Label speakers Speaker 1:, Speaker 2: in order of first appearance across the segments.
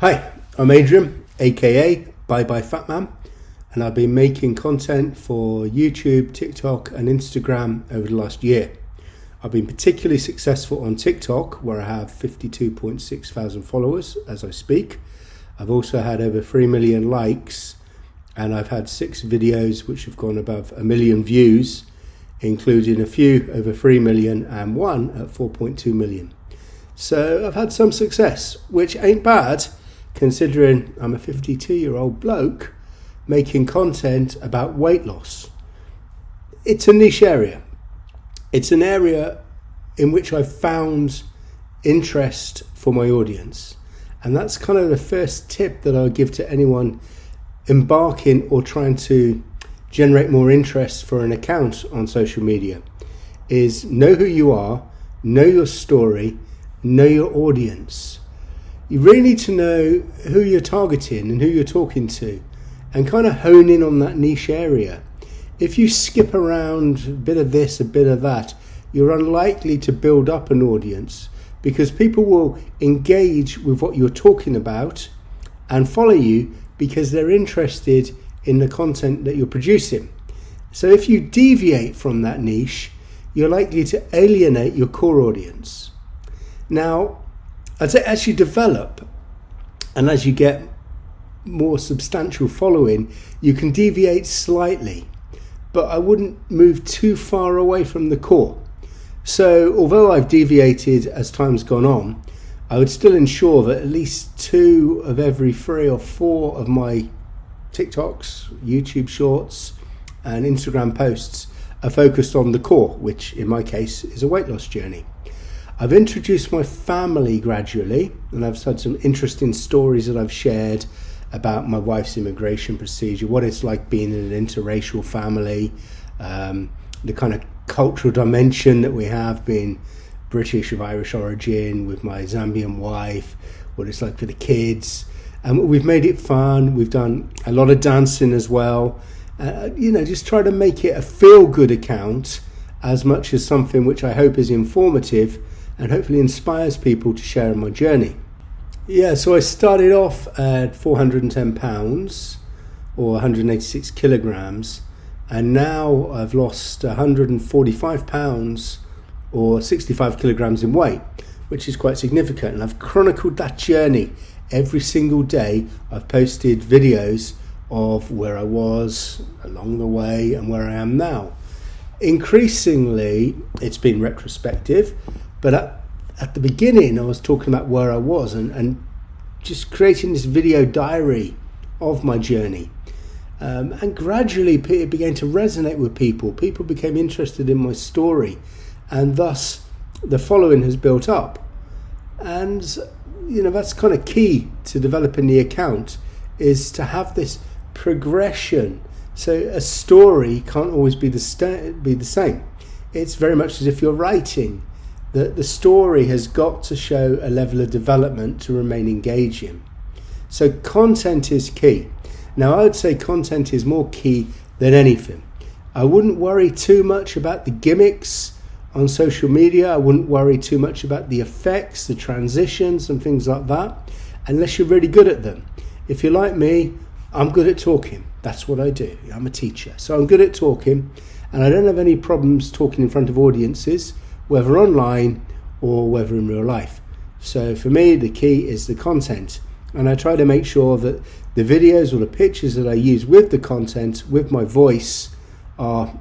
Speaker 1: Hi, I'm Adrian, aka Bye Bye Fat Man, and I've been making content for YouTube, TikTok and Instagram over the last year. I've been particularly successful on TikTok, where I have 52.6 thousand followers as I speak. I've also had over 3 million likes, and I've had 6 videos which have gone above 1 million views, including a few over 3 million and one at 4.2 million. So I've had some success, which ain't bad, considering I'm a 52-year-old bloke making content about weight loss. It's a niche area. It's an area in which I've found interest for my audience. And that's kind of the first tip that I'll give to anyone embarking or trying to generate more interest for an account on social media, is know who you are, know your story, know your audience. You really need to know who you're targeting and who you're talking to, and kind of hone in on that niche area. If you skip around a bit of this, a bit of that, you're unlikely to build up an audience, because people will engage with what you're talking about and follow you because they're interested in the content that you're producing. So if you deviate from that niche, you're likely to alienate your core audience. Now, as you develop and as you get more substantial following, you can deviate slightly, but I wouldn't move too far away from the core. So although I've deviated as time's gone on, I would still ensure that at least 2 of every 3 or 4 of my TikToks, YouTube shorts and Instagram posts are focused on the core, which in my case is a weight loss journey. I've introduced my family gradually, and I've had some interesting stories that I've shared about my wife's immigration procedure, what it's like being in an interracial family, the kind of cultural dimension that we have, being British of Irish origin with my Zambian wife, what it's like for the kids. And we've made it fun. We've done a lot of dancing as well. Just try to make it a feel-good account as much as something which I hope is informative and hopefully inspires people to share in my journey. Yeah, so I started off at 410 pounds or 186 kilograms, and now I've lost 145 pounds or 65 kilograms in weight, which is quite significant. And I've chronicled that journey every single day. I've posted videos of where I was along the way and where I am now. Increasingly, it's been retrospective, but at the beginning I was talking about where I was and just creating this video diary of my journey. And gradually it began to resonate with people. People became interested in my story, and thus the following has built up. And that's kind of key to developing the account, is to have this progression. So a story can't always be the same. It's very much as if you're writing. The story has got to show a level of development to remain engaging. So content is key. Now, I would say content is more key than anything. I wouldn't worry too much about the gimmicks on social media. I wouldn't worry too much about the effects, the transitions and things like that, unless you're really good at them. If you're like me, I'm good at talking. That's what I do. I'm a teacher. So I'm good at talking, and I don't have any problems talking in front of audiences, whether online or whether in real life. So for me, the key is the content. And I try to make sure that the videos or the pictures that I use with the content, with my voice, are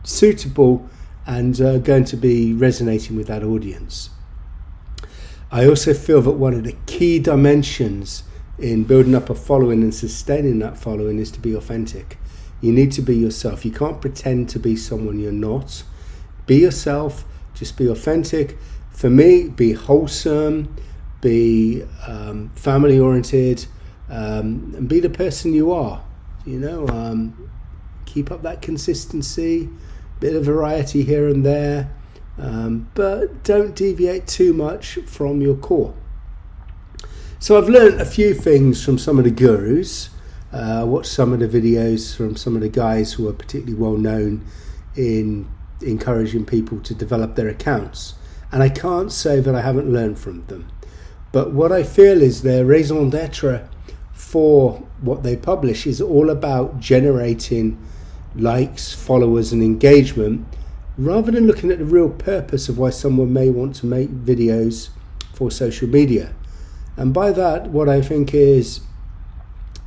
Speaker 1: suitable and going to be resonating with that audience. I also feel that one of the key dimensions in building up a following and sustaining that following is to be authentic. You need to be yourself. You can't pretend to be someone you're not. Be yourself, just be authentic. For me, be wholesome, be family oriented, and be the person you are. Keep up that consistency, bit of variety here and there, but don't deviate too much from your core. So I've learned a few things from some of the gurus. Watched some of the videos from some of the guys who are particularly well known in encouraging people to develop their accounts, and I can't say that I haven't learned from them. But what I feel is their raison d'etre for what they publish is all about generating likes, followers and engagement, rather than looking at the real purpose of why someone may want to make videos for social media. And by that, what I think is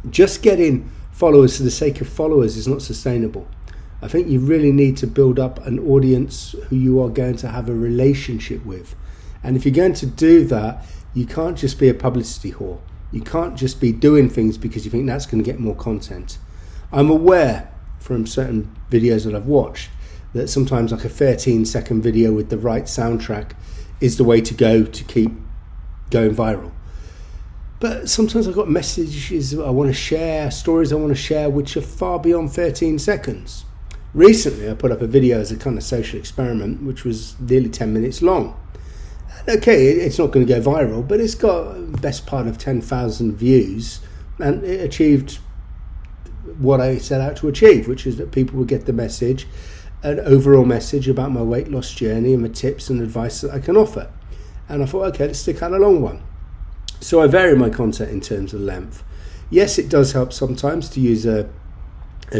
Speaker 1: just getting followers for the sake of followers is not sustainable. I think you really need to build up an audience who you are going to have a relationship with. And if you're going to do that, you can't just be a publicity whore. You can't just be doing things because you think that's going to get more content. I'm aware from certain videos that I've watched that sometimes like a 13-second video with the right soundtrack is the way to go to keep going viral. But sometimes I've got messages I want to share, stories I want to share, which are far beyond 13 seconds. Recently, I put up a video as a kind of social experiment, which was nearly 10 minutes long. And okay, it's not going to go viral, but it's got the best part of 10,000 views, and it achieved what I set out to achieve, which is that people would get the message, an overall message about my weight loss journey and the tips and advice that I can offer. And I thought, okay, let's stick out a long one. So I vary my content in terms of length. Yes, it does help sometimes to use a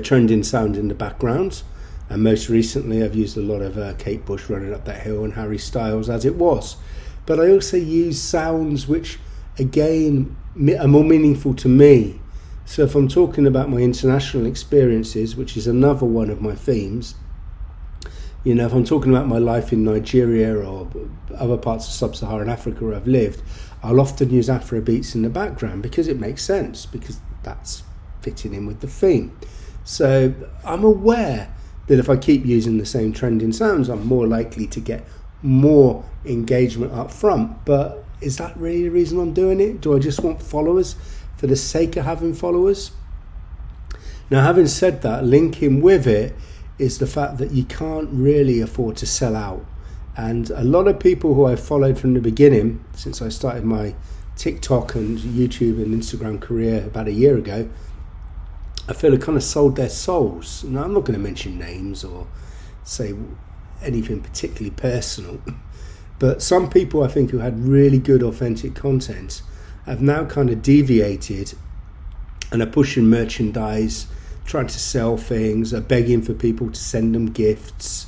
Speaker 1: trending sound in the background. And most recently, I've used a lot of Kate Bush running up that hill and Harry Styles as it was. But I also use sounds which, again, are more meaningful to me. So if I'm talking about my international experiences, which is another one of my themes, you know, if I'm talking about my life in Nigeria or other parts of sub-Saharan Africa where I've lived, I'll often use Afro beats in the background because it makes sense, because that's fitting in with the theme. So I'm aware that if I keep using the same trending sounds, I'm more likely to get more engagement up front. But is that really the reason I'm doing it? Do I just want followers for the sake of having followers? Now, having said that, linking with it is the fact that you can't really afford to sell out. And a lot of people who I followed from the beginning, since I started my TikTok and YouTube and Instagram career about a year ago, I feel have kind of sold their souls. Now, I'm not going to mention names or say anything particularly personal, but some people I think who had really good authentic content have now kind of deviated and are pushing merchandise, trying to sell things, are begging for people to send them gifts,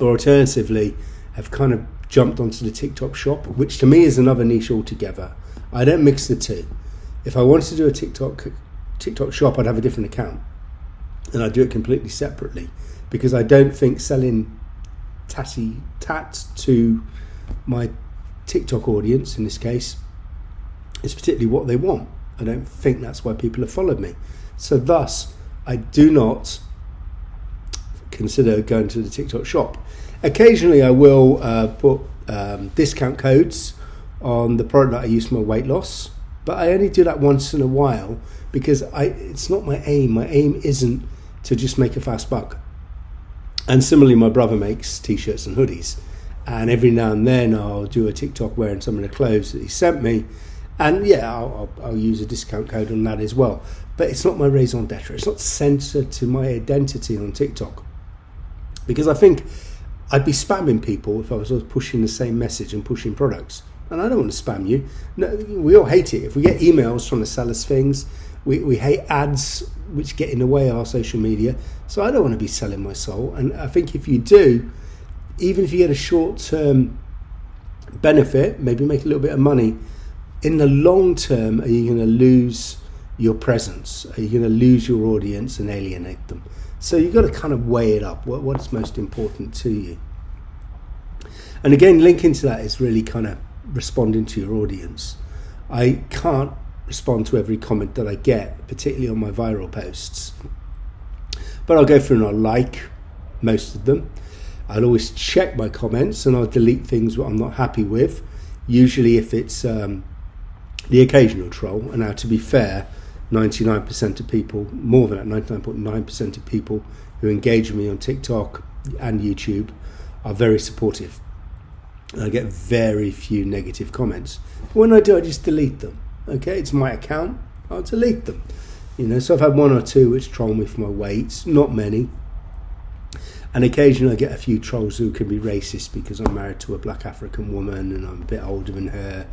Speaker 1: or alternatively have kind of jumped onto the TikTok shop, which to me is another niche altogether. I don't mix the two. If I wanted to do a TikTok shop, I'd have a different account and I'd do it completely separately, because I don't think selling tats to my TikTok audience in this case is particularly what they want. I don't think that's why people have followed me. So thus, I do not consider going to the TikTok shop. Occasionally I will put discount codes on the product that I use for my weight loss, but I only do that once in a while because it's not my aim. My aim isn't to just make a fast buck. And similarly, my brother makes t-shirts and hoodies, and every now and then I'll do a TikTok wearing some of the clothes that he sent me, and yeah, I'll use a discount code on that as well. But it's not my raison d'etre. It's not centered to my identity on TikTok, because I think I'd be spamming people if I was pushing the same message and pushing products. And I don't want to spam you. No, we all hate it. If we get emails trying to sell us things, we hate ads which get in the way of our social media. So I don't want to be selling my soul. And I think if you do, even if you get a short-term benefit, maybe make a little bit of money, in the long term, are you going to lose your presence? Are you going to lose your audience and alienate them? So you've got to kind of weigh it up. What's most important to you? And again, linking to that is really kind of responding to your audience. I can't respond to every comment that I get, particularly on my viral posts, but I'll go through and I'll like most of them. I'll always check my comments and I'll delete things that I'm not happy with, usually if it's the occasional troll. And now, to be fair, 99% of people, more than that, 99.9% of people who engage with me on TikTok and YouTube are very supportive. I get very few negative comments. When I do, I just delete them. Okay, it's my account, I'll delete them. You know, so I've had one or two which troll me for my weight, not many. And occasionally I get a few trolls who can be racist because I'm married to a black African woman and I'm a bit older than her.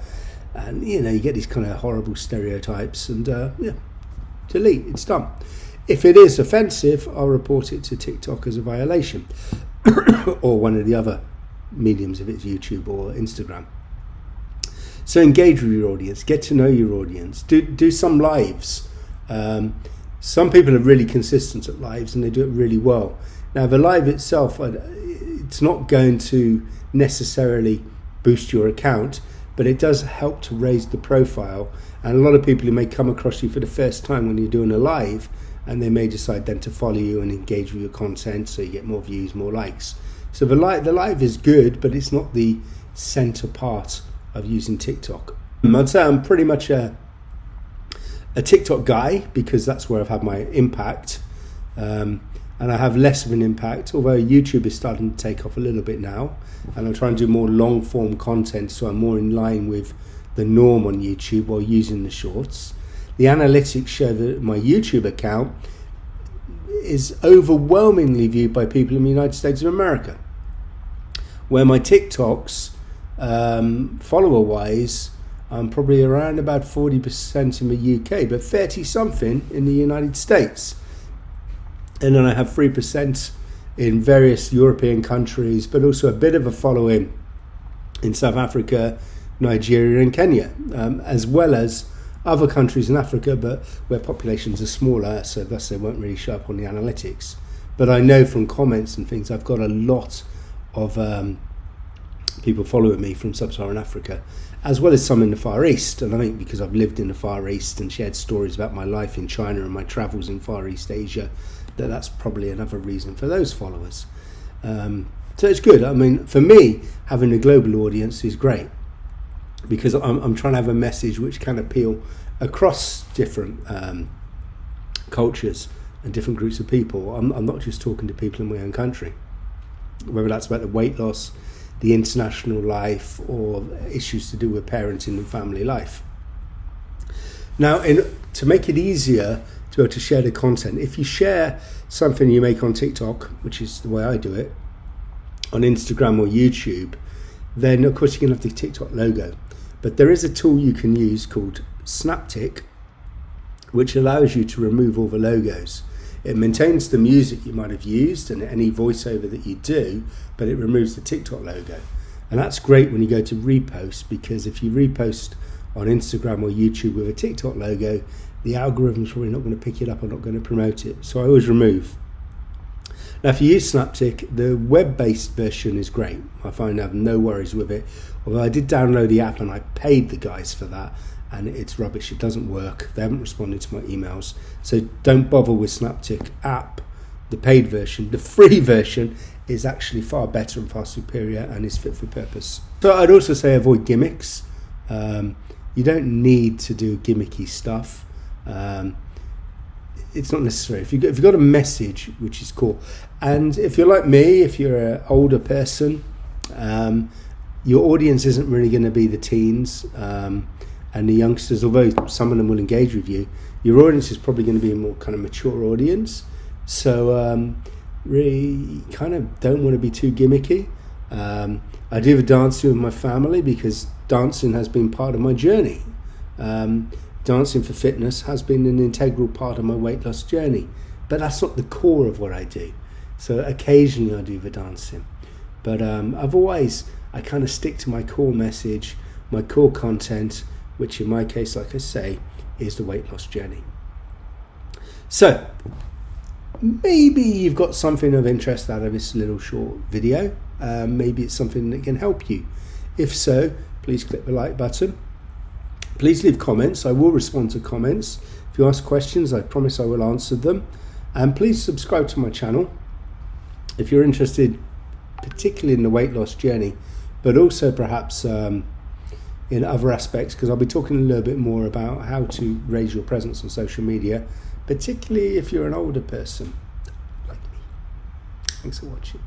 Speaker 1: and you get these kind of horrible stereotypes, and delete, it's done. If it is offensive, I'll report it to TikTok as a violation or one of the other mediums, if it's YouTube or Instagram. So engage with your audience, get to know your audience, do some lives. Some people are really consistent at lives and they do it really well. Now the live itself, it's not going to necessarily boost your account, but it does help to raise the profile. And a lot of people who may come across you for the first time when you're doing a live, and they may decide then to follow you and engage with your content, so you get more views, more likes. So the live is good, but it's not the center part of using TikTok. I'd say I'm pretty much a TikTok guy because that's where I've had my impact, and I have less of an impact, although YouTube is starting to take off a little bit now, and I'm trying to do more long form content, so I'm more in line with the norm on YouTube while using the shorts. The analytics show that my YouTube account is overwhelmingly viewed by people in the United States of America, where my TikToks, follower-wise, I'm probably around about 40% in the UK, but 30-something in the United States. And then I have 3% in various European countries, but also a bit of a following in South Africa, Nigeria and Kenya, as well as other countries in Africa, but where populations are smaller, so thus they won't really show up on the analytics. But I know from comments and things, I've got a lot of people following me from sub-Saharan Africa, as well as some in the Far East. And I think because I've lived in the Far East and shared stories about my life in China and my travels in Far East Asia, that's probably another reason for those followers. So it's good. I mean, for me, having a global audience is great, because I'm trying to have a message which can appeal across different cultures and different groups of people. I'm not just talking to people in my own country, whether that's about the weight loss, the international life, or issues to do with parenting and family life. Now, to make it easier to be able to share the content, if you share something you make on TikTok, which is the way I do it, on Instagram or YouTube, then of course you can have the TikTok logo. But there is a tool you can use called SnapTick, which allows you to remove all the logos. It maintains the music you might have used and any voiceover that you do, but it removes the TikTok logo. And that's great when you go to repost, because if you repost on Instagram or YouTube with a TikTok logo, the algorithm's probably not going to pick it up or not going to promote it. So I always remove. Now, if you use SnapTick, the web-based version is great. I find I have no worries with it. Although I did download the app and I paid the guys for that, and it's rubbish. It doesn't work. They haven't responded to my emails. So don't bother with SnapTick app, the paid version. The free version is actually far better and far superior and is fit for purpose. So I'd also say avoid gimmicks. You don't need to do gimmicky stuff. It's not necessary. If you've got a message, which is cool, and if you're like me, if you're an older person, your audience isn't really going to be the teens and the youngsters, although some of them will engage with you. Your audience is probably going to be a more kind of mature audience. So really kind of don't want to be too gimmicky. I do the dancing with my family because dancing has been part of my journey. Dancing for fitness has been an integral part of my weight loss journey, but that's not the core of what I do. So occasionally I do the dancing, but otherwise I kind of stick to my core message, my core content, which in my case, like I say, is the weight loss journey. So maybe you've got something of interest out of this little short video. Maybe it's something that can help you. If so, please click the like button. Please leave comments. I will respond to comments. If you ask questions, I promise I will answer them. And please subscribe to my channel if you're interested, particularly in the weight loss journey, but also perhaps in other aspects, because I'll be talking a little bit more about how to raise your presence on social media, particularly if you're an older person like me. Thanks for watching.